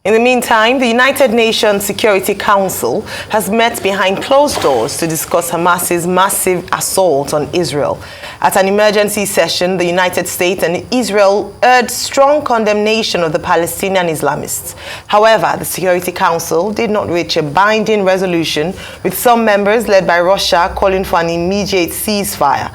In the meantime, the United Nations Security Council has met behind closed doors to discuss Hamas's massive assault on Israel. At an emergency session, the United States and Israel urged strong condemnation of the Palestinian Islamists. However, the Security Council did not reach a binding resolution, with some members led by Russia calling for an immediate ceasefire.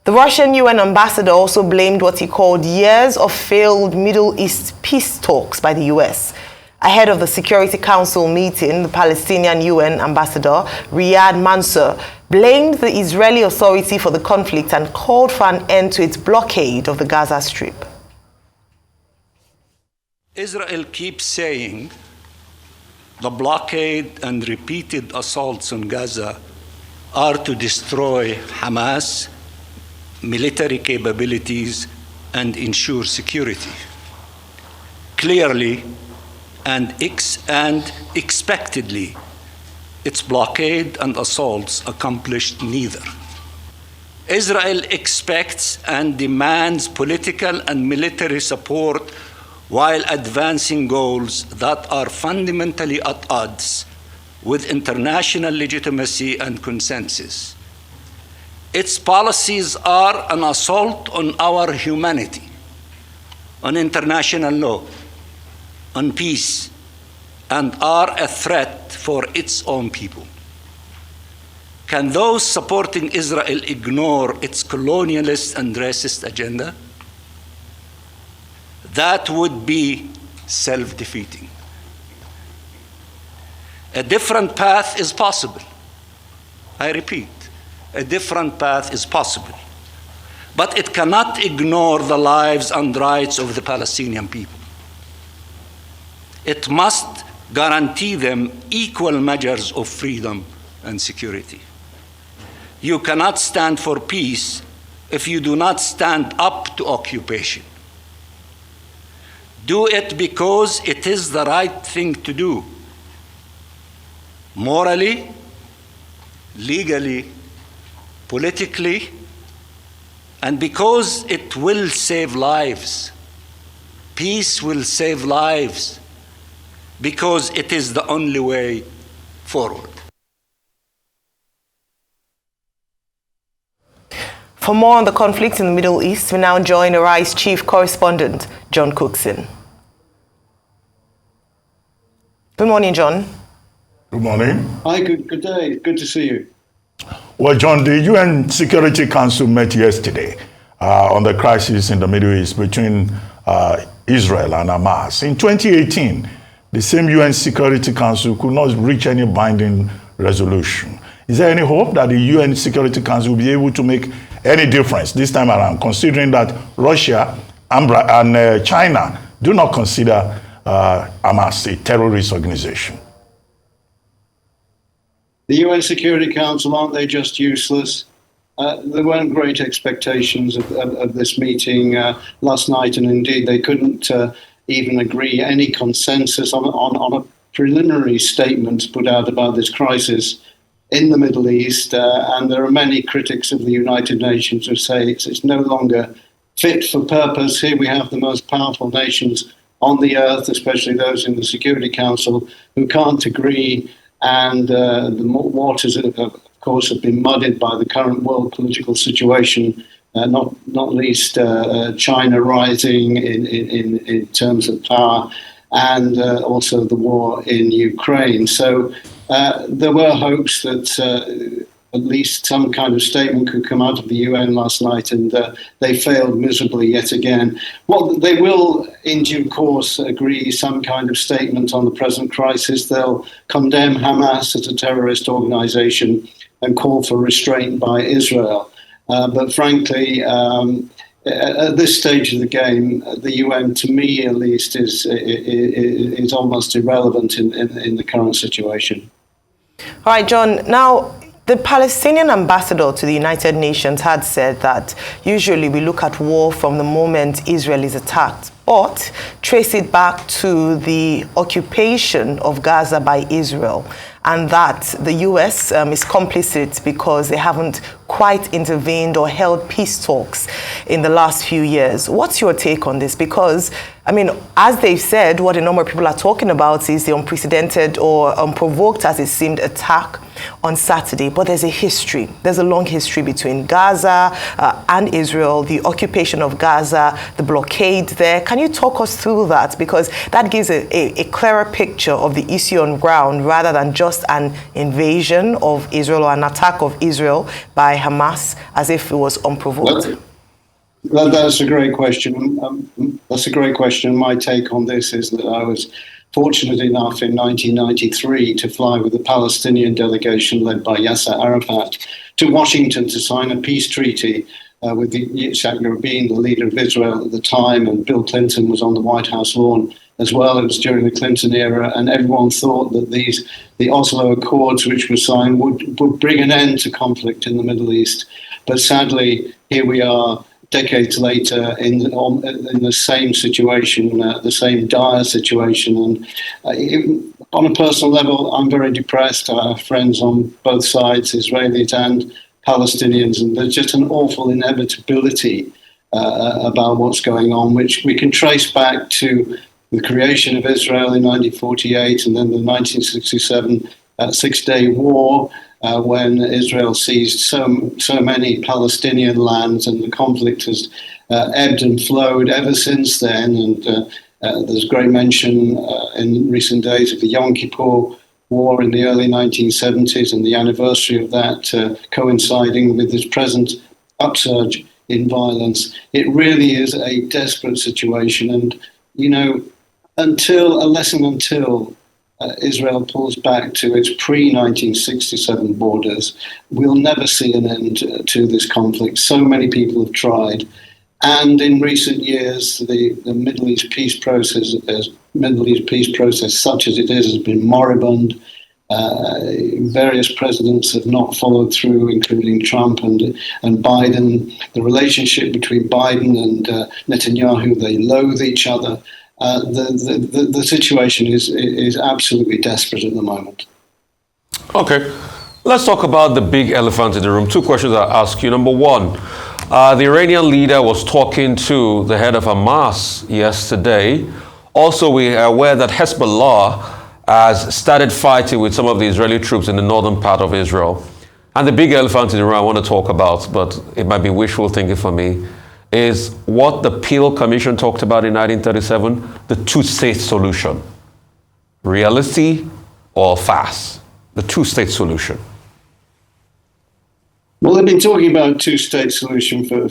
The Russian UN ambassador also blamed what he called years of failed Middle East peace talks by the US. Ahead of the Security Council meeting, the Palestinian UN ambassador, Riyad Mansour, blamed the Israeli Authority for the conflict and called for an end to its blockade of the Gaza Strip. Israel keeps saying the blockade and repeated assaults on Gaza are to destroy Hamas military capabilities and ensure security. Clearly, and expectedly, its blockade and assaults accomplished neither. Israel expects and demands political and military support while advancing goals that are fundamentally at odds with international legitimacy and consensus. Its policies are an assault on our humanity, on international law, on peace, and are a threat for its own people. Can those supporting Israel ignore its colonialist and racist agenda? That would be self-defeating. A different path is possible. I repeat, a different path is possible. But it cannot ignore the lives and rights of the Palestinian people. It must guarantee them equal measures of freedom and security. You cannot stand for peace if you do not stand up to occupation. Do it because it is the right thing to do, morally, legally, politically, and because it will save lives. Peace will save lives, because it is the only way forward. For more on the conflict in the Middle East, we now join Arise Chief Correspondent, John Cookson. Good morning, John. Good morning. Hi, good day. Good to see you. Well, John, the UN Security Council met yesterday on the crisis in the Middle East between Israel and Hamas. In 2018, the same UN Security Council could not reach any binding resolution. Is there any hope that the UN Security Council will be able to make any difference this time around, considering that Russia and China do not consider Hamas a terrorist organization? The UN Security Council, aren't they just useless? There weren't great expectations of this meeting last night, and indeed they couldn't even agree any consensus on a preliminary statement put out about this crisis in the Middle East. And there are many critics of the United Nations who say it's no longer fit for purpose. Here we have the most powerful nations on the earth, especially those in the Security Council, who can't agree. And the waters, of course, have been muddied by the current world political situation, not least China rising in terms of power, and also the war in Ukraine. So there were hopes that at least some kind of statement could come out of the UN last night, and they failed miserably yet again. Well, they will, in due course, agree some kind of statement on the present crisis. They'll condemn Hamas as a terrorist organization and call for restraint by Israel. But frankly, at this stage of the game, the UN, to me at least, is almost irrelevant in the current situation. All right, John. Now, the Palestinian ambassador to the United Nations had said that usually we look at war from the moment Israel is attacked. report trace it back to the occupation of Gaza by Israel, and that the U.S. Is complicit because they haven't quite intervened or held peace talks in the last few years. What's your take on this? Because, I mean, as they've said, what a number of people are talking about is the unprecedented or unprovoked, as it seemed, attack on Saturday. But there's a history. There's a long history between Gaza and Israel, the occupation of Gaza, the blockade there. Can you talk us through that? Because that gives a clearer picture of the issue on ground rather than just an invasion of Israel or an attack of Israel by Hamas as if it was unprovoked. That's a great question. That's a great question. My take on this is that I was fortunate enough in 1993 to fly with the Palestinian delegation led by Yasser Arafat to Washington to sign a peace treaty with Yitzhak Rabin, the leader of Israel at the time, and Bill Clinton was on the White House lawn as well. It was during the Clinton era, and everyone thought that the Oslo Accords, which were signed, would bring an end to conflict in the Middle East. But sadly, here we are, decades later, in the same situation, the same dire situation. And on a personal level, I'm very depressed. I have friends on both sides, Israelis and Palestinians, and there's just an awful inevitability about what's going on, which we can trace back to the creation of Israel in 1948 and then the 1967 Six-Day War, when Israel seized so many Palestinian lands, and the conflict has ebbed and flowed ever since then. And there's great mention in recent days of the Yom Kippur War in the early 1970s and the anniversary of that coinciding with this present upsurge in violence. It really is a desperate situation. And, you know, until Israel pulls back to its pre-1967 borders, we'll never see an end to this conflict. So many people have tried. And in recent years, the Middle East peace process, such as it is, has been moribund. Various presidents have not followed through, including Trump and Biden. The relationship between Biden and Netanyahu, they loathe each other. The situation is absolutely desperate at the moment. Okay, let's talk about the big elephant in the room. Two questions I'll ask you. Number one, the Iranian leader was talking to the head of Hamas yesterday. Also, we are aware that Hezbollah has started fighting with some of the Israeli troops in the northern part of Israel. And the big elephant in the room I want to talk about, but it might be wishful thinking for me, is what the Peel Commission talked about in 1937, the two-state solution. Reality or farce? The two-state solution. Well, they've been talking about a two-state solution for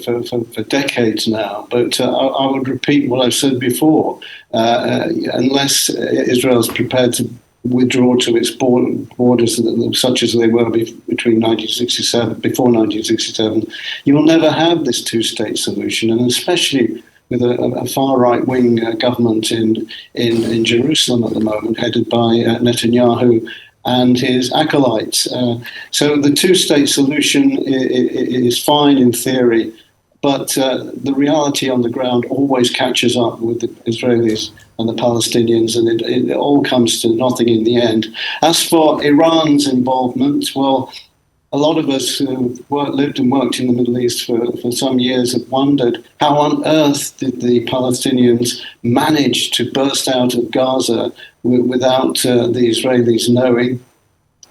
decades now, but I would repeat what I've said before. Unless Israel is prepared to withdraw to its borders such as they were between 1967, before 1967, you will never have this two-state solution, and especially with a far right-wing government in Jerusalem at the moment, headed by Netanyahu and his acolytes. So the two-state solution is fine in theory, but the reality on the ground always catches up with the Israelis and the Palestinians, and it all comes to nothing in the end. As for Iran's involvement, well, a lot of us who lived and worked in the Middle East for some years have wondered how on earth did the Palestinians manage to burst out of Gaza without the Israelis knowing.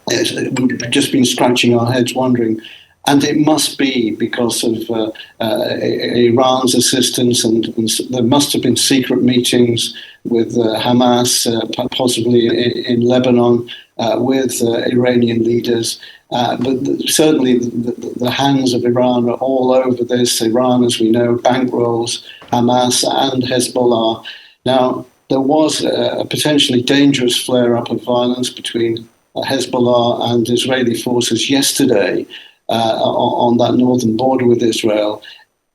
We've just been scratching our heads wondering. And it must be because of Iran's assistance, and there must have been secret meetings with Hamas, possibly in Lebanon, with Iranian leaders. But certainly the hands of Iran are all over this. Iran, as we know, bankrolls Hamas and Hezbollah. Now, there was a potentially dangerous flare-up of violence between Hezbollah and Israeli forces yesterday on that northern border with Israel.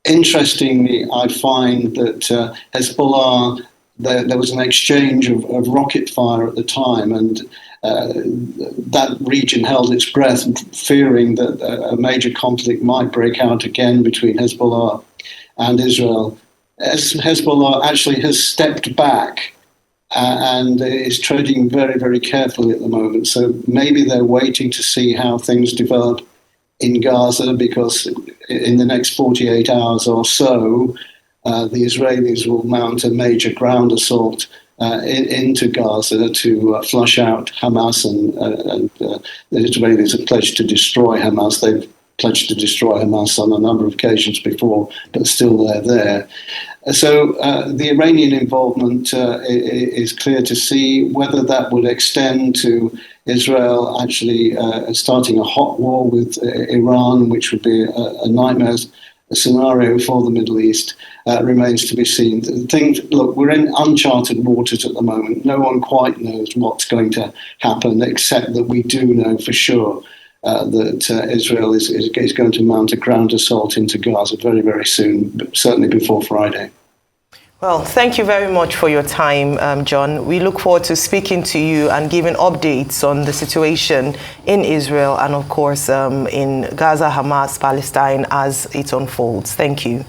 Interestingly, I find that Hezbollah, there was an exchange of rocket fire at the time, and that region held its breath, fearing that a major conflict might break out again between Hezbollah and Israel. Hezbollah actually has stepped back and is treading very, very carefully at the moment. So maybe they're waiting to see how things develop in Gaza, because in the next 48 hours or so, the Israelis will mount a major ground assault into Gaza to flush out Hamas, and the Israelis have pledged to destroy Hamas. They've pledged to destroy Hamas on a number of occasions before, but still they're there. So the Iranian involvement is clear to see. Whether that would extend to Israel actually starting a hot war with Iran, which would be a nightmare scenario for the Middle East, remains to be seen. Look, we're in uncharted waters at the moment. No one quite knows what's going to happen, except that we do know for sure that Israel is going to mount a ground assault into Gaza very, very soon, certainly before Friday. Well, thank you very much for your time, John. We look forward to speaking to you and giving updates on the situation in Israel and, of course, in Gaza, Hamas, Palestine as it unfolds. Thank you.